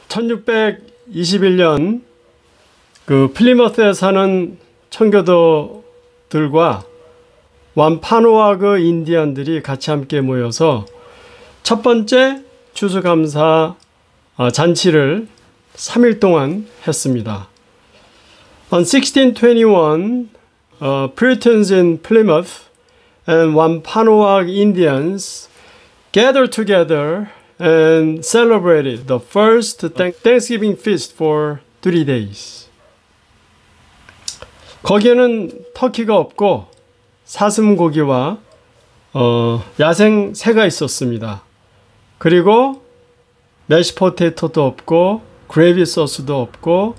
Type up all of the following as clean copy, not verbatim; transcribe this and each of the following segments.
1621년 그 플리머스에 사는 청교도들과 완파누아그 인디언들이 같이 함께 모여서 첫 번째 추수감사 잔치를 3일 동안 했습니다. On 1621, Puritans in Plymouth and Wampanoag Indians gathered together and celebrated the first Thanksgiving feast for 3 days. 거기에는 터키가 없고 사슴고기와 야생 새가 있었습니다. 그리고 매시포테이토도 없고 그레이비 소스도 없고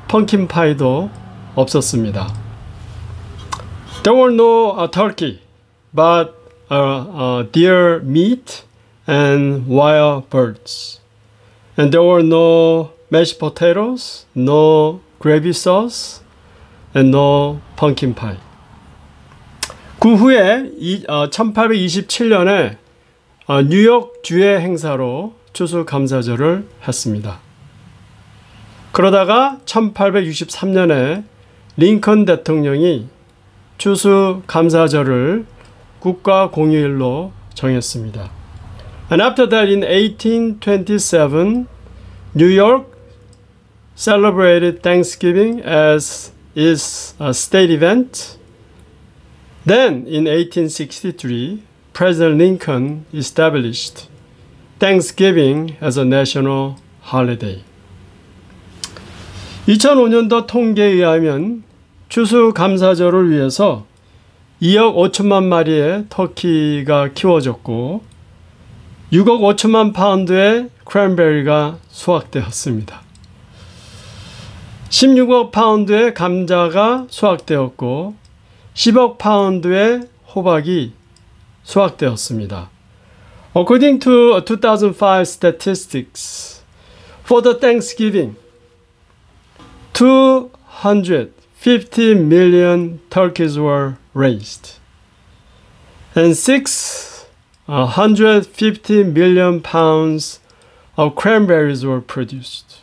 펌킨 파이도 없었습니다. There were no turkey, but deer meat and wild birds. And there were no mashed potatoes, no gravy sauce, and no pumpkin pie. 그 후에 1827년에 뉴욕 주의 행사로 추수감사절을 했습니다. 그러다가 1863년에 링컨 대통령이 추수감사절을 국가공휴일로 정했습니다. And after that, in 1827, New York celebrated Thanksgiving as its state event. Then, in 1863, President Lincoln established Thanksgiving as a national holiday. 2005년도 통계에 의하면 추수감사절을 위해서 2억 5천만 마리의 터키가 키워졌고 6억 5천만 파운드의 크랜베리가 수확되었습니다. 16억 파운드의 감자가 수확되었고 10억 파운드의 호박이 수확되었습니다. According to 2005 statistics, for the Thanksgiving, 250 million turkeys were raised, and 650 million pounds of cranberries were produced,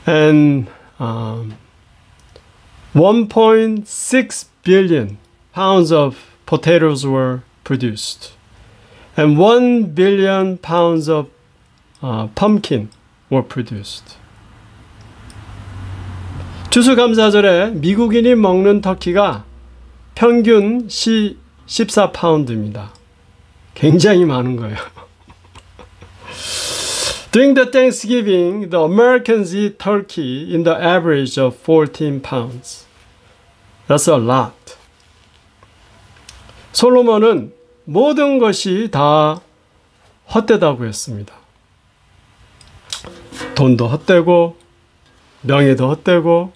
and 1.6 billion pounds of potatoes were produced, and 1 billion pounds of pumpkin were produced. 추수감사절에 미국인이 먹는 터키가 평균 14파운드입니다. 굉장히 많은 거예요. During the Thanksgiving, the Americans eat turkey in the average of 14 pounds. That's a lot. 솔로몬은 모든 것이 다 헛되다고 했습니다. 돈도 헛되고 명예도 헛되고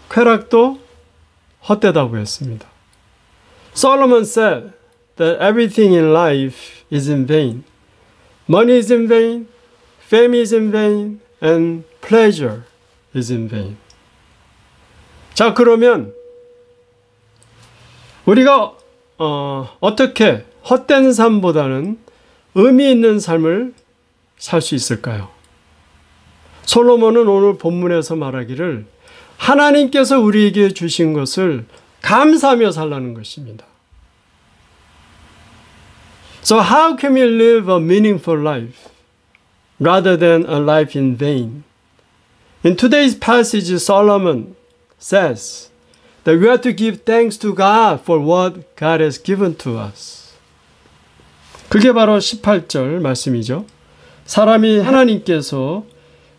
쾌락도 헛되다고 했습니다. Solomon said that everything in life is in vain. Money is in vain, fame is in vain, and pleasure is in vain. 자, 그러면 우리가 어떻게 헛된 삶보다는 의미 있는 삶을 살 수 있을까요? 솔로몬은 오늘 본문에서 말하기를 하나님께서 우리에게 주신 것을 감사하며 살라는 것입니다. So how can we live a meaningful life rather than a life in vain? In today's passage, Solomon says that we have to give thanks to God for what God has given to us. 그게 바로 18절 말씀이죠. 사람이 하나님께서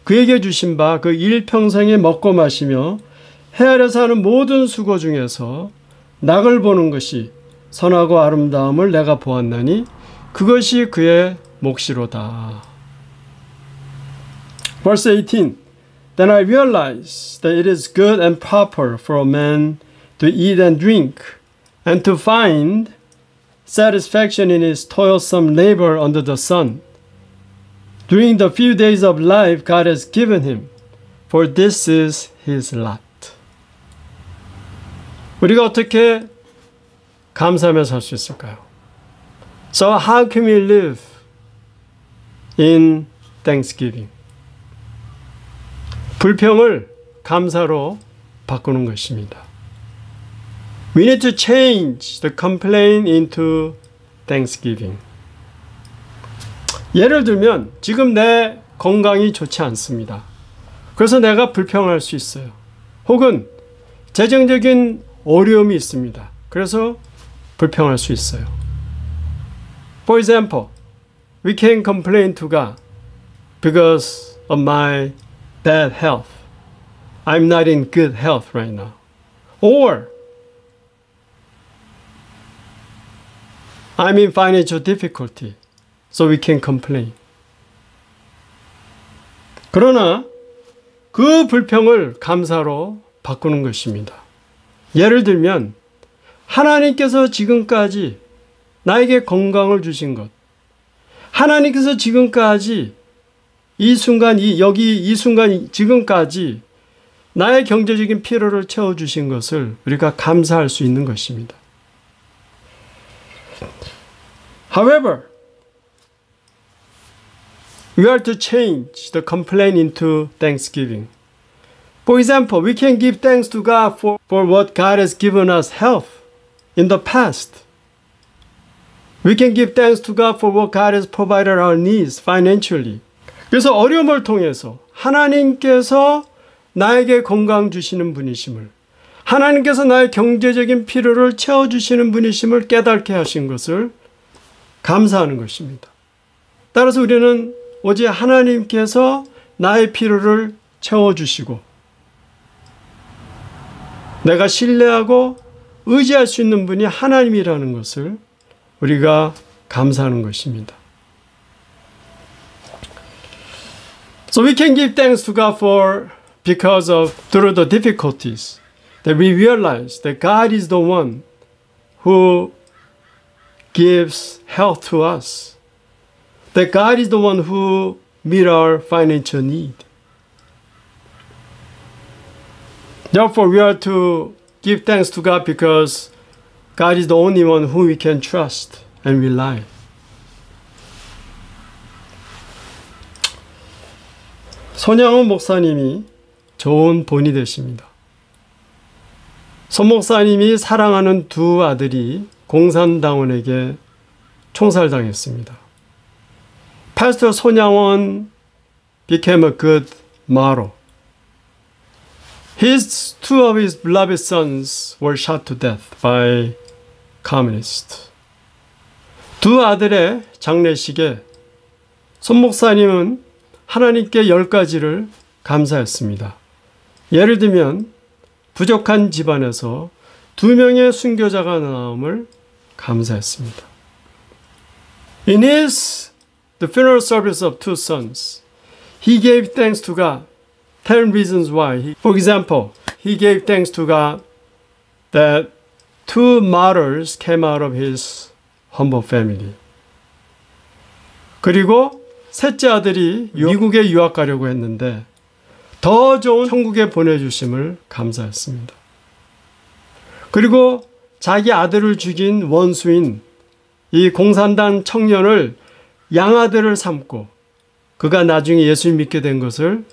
그에게 주신 바 그 일평생에 먹고 마시며 헤아려서 하는 모든 수고 중에서 낙을 보는 것이 선하고 아름다움을 내가 보았나니 그것이 그의 몫이로다. Verse 18. Then I realized that it is good and proper for a man to eat and drink and to find satisfaction in his toilsome labor under the sun. During the few days of life God has given him, for this is his lot. 우리가 어떻게 감사하며 살 수 있을까요? So how can we live in Thanksgiving? 불평을 감사로 바꾸는 것입니다. We need to change the complaint into thanksgiving. 예를 들면 지금 내 건강이 좋지 않습니다. 그래서 내가 불평할 수 있어요. 혹은 재정적인 어려움이 있습니다. 그래서 불평할 수 있어요. For example, we can complain to God because of my bad health. I'm not in good health right now. Or I'm in financial difficulty. So we can complain. 그러나 그 불평을 감사로 바꾸는 것입니다. 예를 들면 하나님께서 지금까지 나에게 건강을 주신 것, 하나님께서 지금까지 이 순간 지금까지 나의 경제적인 필요를 채워주신 것을 우리가 감사할 수 있는 것입니다. However, we are to change the complaint into thanksgiving. For example, we can give thanks to God for what God has given us health in the past. We can give thanks to God for what God has provided our needs financially. 그래서 어려움을 통해서 하나님께서 나에게 건강 주시는 분이심을, 하나님께서 나의 경제적인 필요를 채워주시는 분이심을 깨닫게 하신 것을 감사하는 것입니다. 따라서 우리는 오직 하나님께서 나의 필요를 채워주시고 내가 신뢰하고 의지할 수 있는 분이 하나님이라는 것을 우리가 감사하는 것입니다. So we can give thanks to God because of through the difficulties that we realize that God is the one who gives health to us. That God is the one who meets our financial need. Therefore, we are to give thanks to God because God is the only one whom we can trust and rely. 손양원 목사님이 좋은 본이 되십니다. 손 목사님이 사랑하는 두 아들이 공산당원에게 총살당했습니다. Pastor 손양원 became a good model. Two of his beloved sons were shot to death by communists. 두 아들의 장례식에 손 목사님은 하나님께 10가지를 감사했습니다. 예를 들면 부족한 집안에서 2명의 순교자가 나옴을 감사했습니다. In the funeral service of two sons, he gave thanks to God. 10 reasons why. For example, he gave thanks to God that 2 martyrs came out of his humble family. 그리고 셋째 아들이 미국에 유학 가려고 했는데 더 좋은 천국에 보내주심을 감사했습니다. 그리고 자기 아들을 죽인 원수인 이 공산당 청년을 양아들을 삼고 그가 나중에 예수를 믿게 된 것을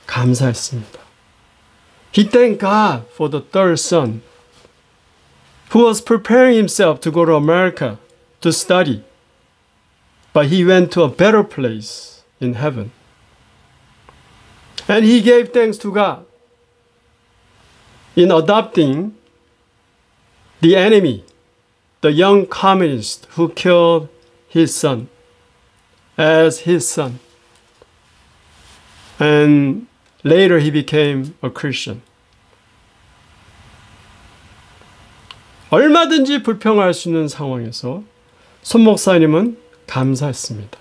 감사했습니다. He thanked God for the third son who was preparing himself to go to America to study, but he went to a better place in heaven. And he gave thanks to God in adopting the enemy, the young communist who killed his son, as his son. And later he became a Christian. 얼마든지 불평할 수 있는 상황에서 손 목사님은 감사했습니다.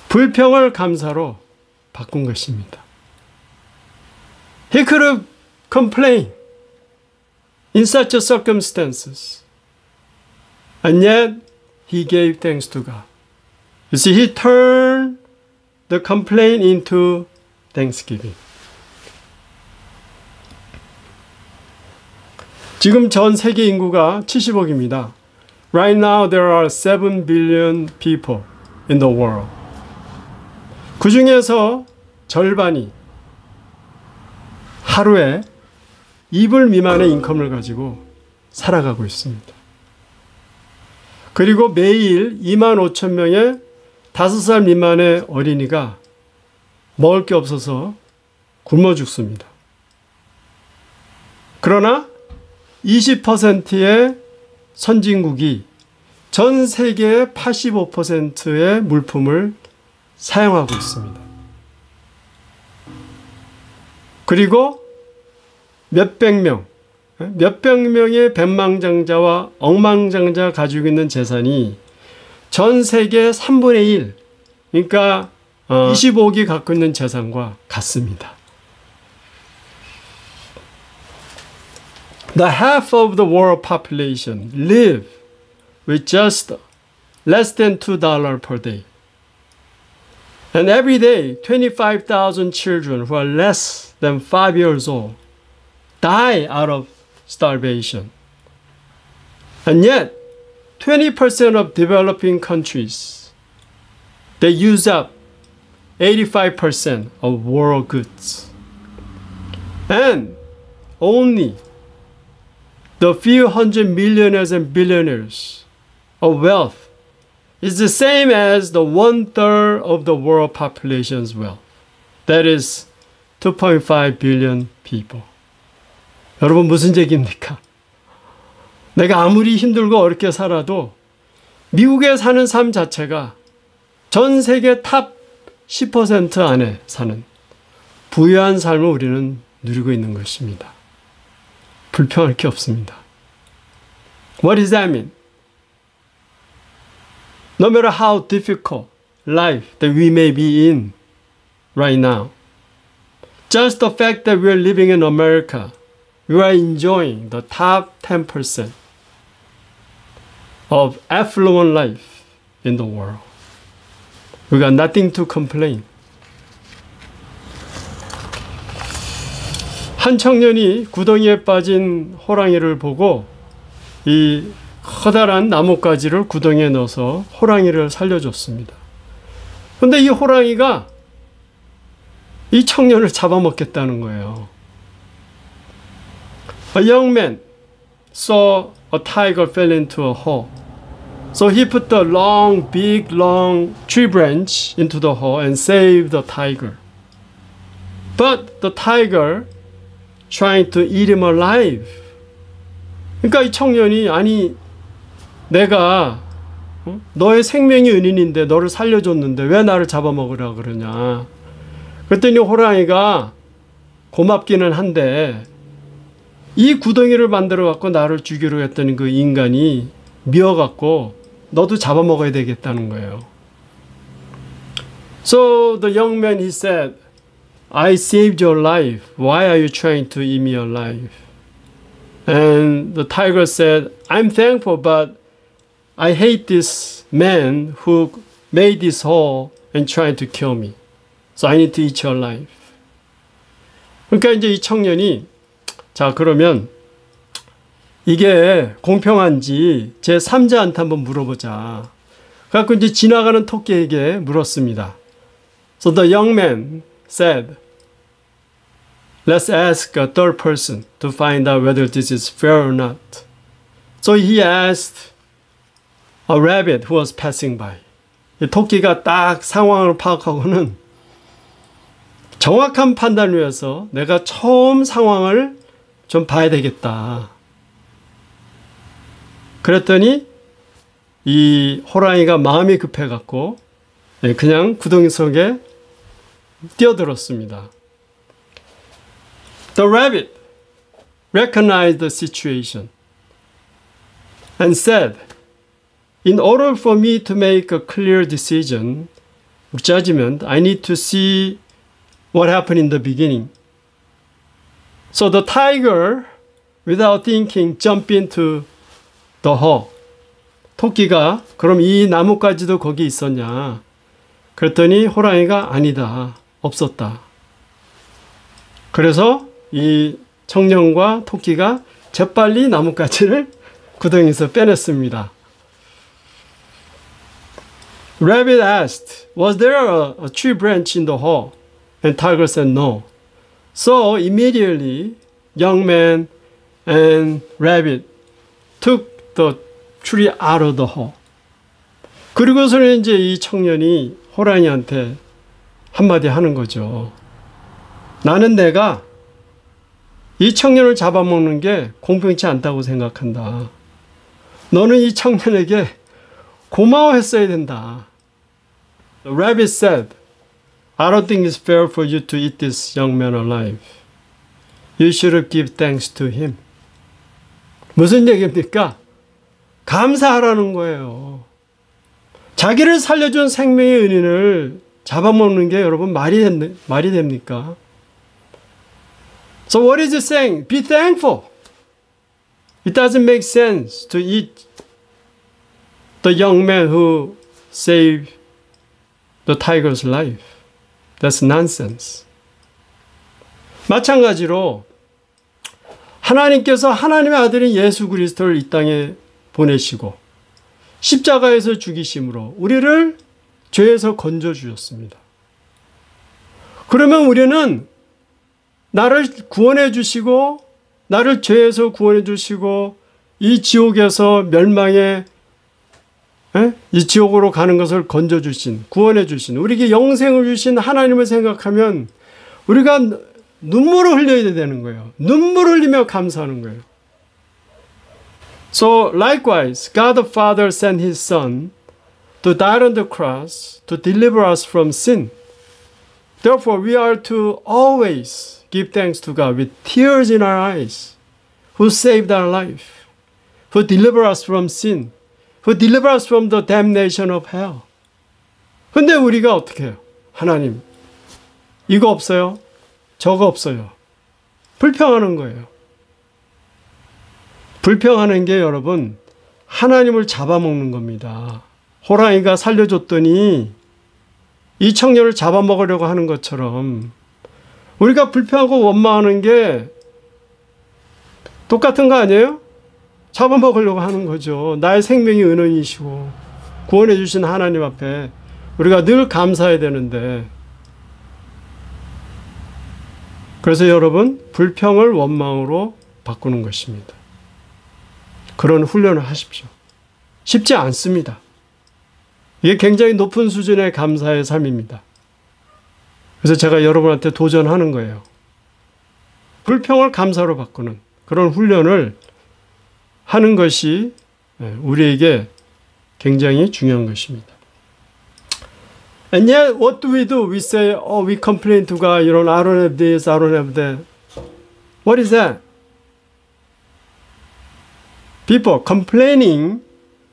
불평을 감사로 바꾼 것입니다. He could have complained in such circumstances, and yet he gave thanks to God. You see, he turned the complaint into thanksgiving. 지금 전 세계 인구가 70억입니다. Right now there are 7 billion people in the world. 그 중에서 절반이 하루에 2불 미만의 인컴을 가지고 살아가고 있습니다. 그리고 매일 2만 5천 명의 5살 미만의 어린이가 먹을 게 없어서 굶어 죽습니다. 그러나 20%의 선진국이 전 세계의 85%의 물품을 사용하고 있습니다. 그리고 몇백 명의 백만장자와 억만장자가 가지고 있는 재산이 전 세계 3분의 1, 그러니까 25억이 갖고 있는 재산과 같습니다. The half of the world population live with just less than $2 per day. And every day, 25,000 children who are less than 5 years old die out of starvation. And yet, 20% of developing countries, they use up 85% of world goods. And only the few hundred millionaires and billionaires of wealth is the same as the 1/3 of the world population's wealth. That is 2.5 billion people. 여러분 무슨 얘기입니까? 내가 아무리 힘들고 어렵게 살아도 미국에 사는 삶 자체가 전 세계 탑 10% 안에 사는 부유한 삶을 우리는 누리고 있는 것입니다. 불평할 게 없습니다. What does that mean? No matter how difficult life that we may be in right now, just the fact that we are living in America, we are enjoying the top 10% of affluent life in the world. We got nothing to complain. 한 청년이 구덩이에 빠진 호랑이를 보고 이 커다란 나뭇가지를 구덩이에 넣어서 호랑이를 살려줬습니다. 그런데 이 호랑이가 이 청년을 잡아먹겠다는 거예요. A young man saw a tiger fell into a hole. So he put the big long tree branch into the hole and saved the tiger. But the tiger trying to eat him alive. 그러니까 이 청년이 아니 내가 너의 생명이 은인인데 너를 살려줬는데 왜 나를 잡아먹으라 그러냐. 그랬더니 호랑이가 고맙기는 한데 이 구덩이를 만들어 갖고 나를 죽이려 했더니 그 인간이 미워 갖고 너도 잡아먹어야 되겠다는 거예요. So the young man he said, I saved your life. Why are you trying to eat me alive? And the tiger said, I'm thankful, but I hate this man who made this hole and tried to kill me. So I need to eat your life. 그러니까 이제 이 청년이 자 그러면 이게 공평한지 제 3자한테 한번 물어보자. 그래서 이제 지나가는 토끼에게 물었습니다. So the young man said, let's ask a third person to find out whether this is fair or not. So he asked a rabbit who was passing by. 이 토끼가 딱 상황을 파악하고는 정확한 판단을 위해서 내가 처음 상황을 좀 봐야 되겠다. 그랬더니 이 호랑이가 마음이 급해갖고 그냥 구덩이 속에 뛰어들었습니다. The rabbit recognized the situation and said, in order for me to make a clear decision, judgment, I need to see what happened in the beginning. So the tiger, without thinking, jumped into the hole. 토끼가 그럼 이 나뭇가지도 거기 있었냐? 그랬더니 호랑이가 아니다. 없었다. 그래서 이 청년과 토끼가 재빨리 나뭇가지를 구덩이에서 빼냈습니다. Rabbit asked, was there a tree branch in the hole? And tiger said no. So immediately, young man and rabbit took the tree out of the hole. 그리고서는 이제 이 청년이 호랑이한테 한마디 하는 거죠. 나는 내가 이 청년을 잡아먹는 게 공평치 않다고 생각한다. 너는 이 청년에게 고마워했어야 된다. The rabbit said, I don't think it's fair for you to eat this young man alive. You should give thanks to him. 무슨 얘기입니까? 감사하라는 거예요. 자기를 살려준 생명의 은인을 잡아먹는 게 여러분 말이 됩니까? So what is it saying? Be thankful. It doesn't make sense to eat the young man who saved the tiger's life. That's nonsense. 마찬가지로 하나님께서 하나님의 아들인 예수 그리스도를 이 땅에 보내시고 십자가에서 죽이심으로 우리를 죄에서 건져주셨습니다. 그러면 우리는 나를 구원해 주시고 나를 죄에서 구원해 주시고 이 지옥에서 멸망의 이 지옥으로 가는 것을 건져주신 구원해 주신 우리에게 영생을 주신 하나님을 생각하면 우리가 눈물을 흘려야 되는 거예요. 눈물을 흘리며 감사하는 거예요. So likewise, God the Father sent His Son to die on the cross to deliver us from sin. Therefore, we are to always give thanks to God with tears in our eyes, who saved our life, who delivered us from sin, who delivered us from the damnation of hell. 근데 우리가 어떻게 해요? 하나님, 이거 없어요? 저거 없어요. 불평하는 거예요. 불평하는 게 여러분 하나님을 잡아먹는 겁니다. 호랑이가 살려줬더니 이 청년을 잡아먹으려고 하는 것처럼 우리가 불평하고 원망하는 게 똑같은 거 아니에요? 잡아먹으려고 하는 거죠. 나의 생명이 은은이시고 구원해 주신 하나님 앞에 우리가 늘 감사해야 되는데 그래서 여러분 불평을 원망으로 바꾸는 것입니다. 그런 훈련을 하십시오. 쉽지 않습니다. 이게 굉장히 높은 수준의 감사의 삶입니다. 그래서 제가 여러분한테 도전하는 거예요. 불평을 감사로 바꾸는 그런 훈련을 하는 것이 우리에게 굉장히 중요한 것입니다. And yet, what do? We say, oh, we complain to God, I don't have this, I don't have that. What is that? People, complaining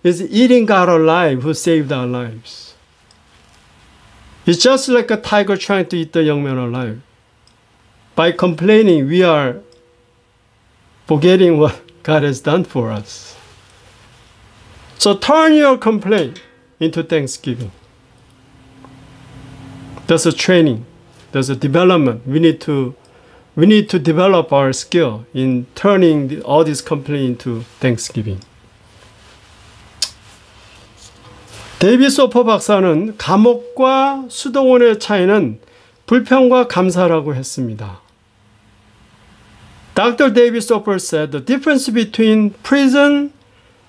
is eating God alive who saved our lives. It's just like a tiger trying to eat the young man alive. By complaining, we are forgetting what God has done for us. So turn your complaint into thanksgiving. There's a training. There's a development. We need to develop our skill in turning all this complaint into thanksgiving. 데이빗 소퍼 박사는 감옥과 수도원의 차이는 불평과 감사라고 했습니다. Dr. David Soper said the difference between prison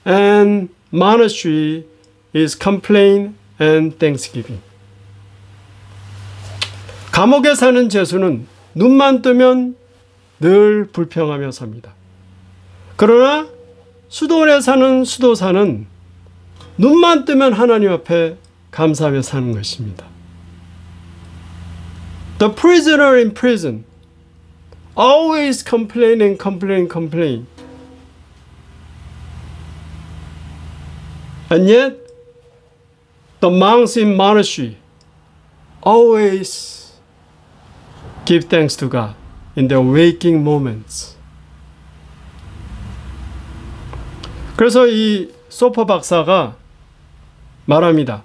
and monastery is complaint and thanksgiving. 감옥에 사는 죄수는 눈만 뜨면 늘 불평하며 삽니다. 그러나 수도원에 사는 수도사는 눈만 뜨면 하나님 앞에 감사하며 사는 것입니다. The prisoner in prison always complain and complain, complain. And yet, the monks in monastery always give thanks to God in their waking moments. 그래서 이 소퍼 박사가 말합니다.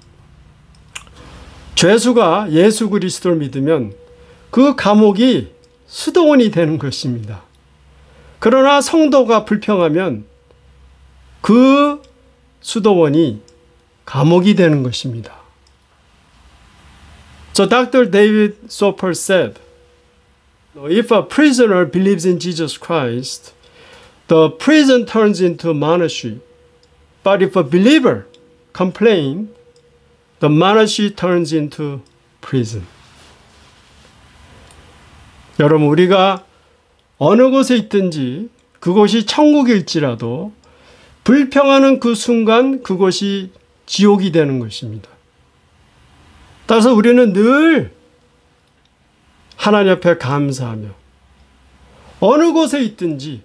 죄수가 예수 그리스도를 믿으면 그 감옥이 수도원이 되는 것입니다. 그러나 성도가 불평하면 그 수도원이 감옥이 되는 것입니다. So Dr. David Soper said, If a prisoner believes in Jesus Christ, the prison turns into monastery. But if a believer complains, the monastery turns into prison. 여러분, 우리가 어느 곳에 있든지 그곳이 천국일지라도 불평하는 그 순간 그곳이 지옥이 되는 것입니다. 따라서 우리는 늘 하나님 앞에 감사하며 어느 곳에 있든지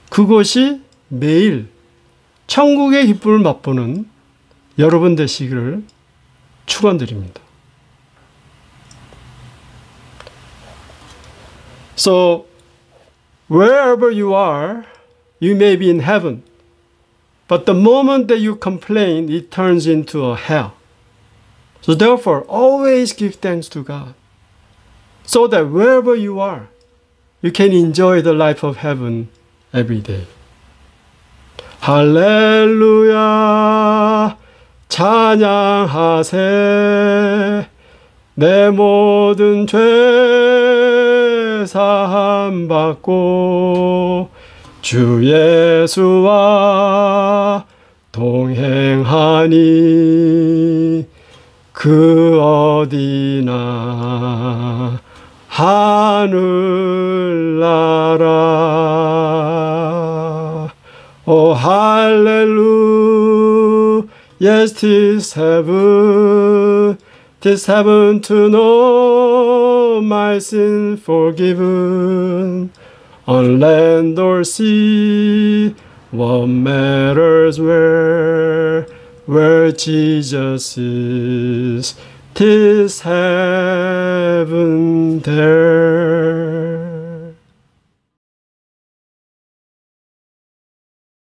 그곳이 매일 천국의 기쁨을 맛보는 여러분 되시기를 축원드립니다. So, wherever you are, you may be in heaven. But the moment that you complain, it turns into a hell. So therefore, always give thanks to God. So that wherever you are, you can enjoy the life of heaven every day. 할렐루야 찬양하세 내 모든 죄 사함 받고 주 예수와 동행하니 그 어디나 하늘나라. Oh, hallelujah, yes, 'tis heaven to know my sin forgiven. On land or sea, what matters where Jesus is, 'tis heaven there.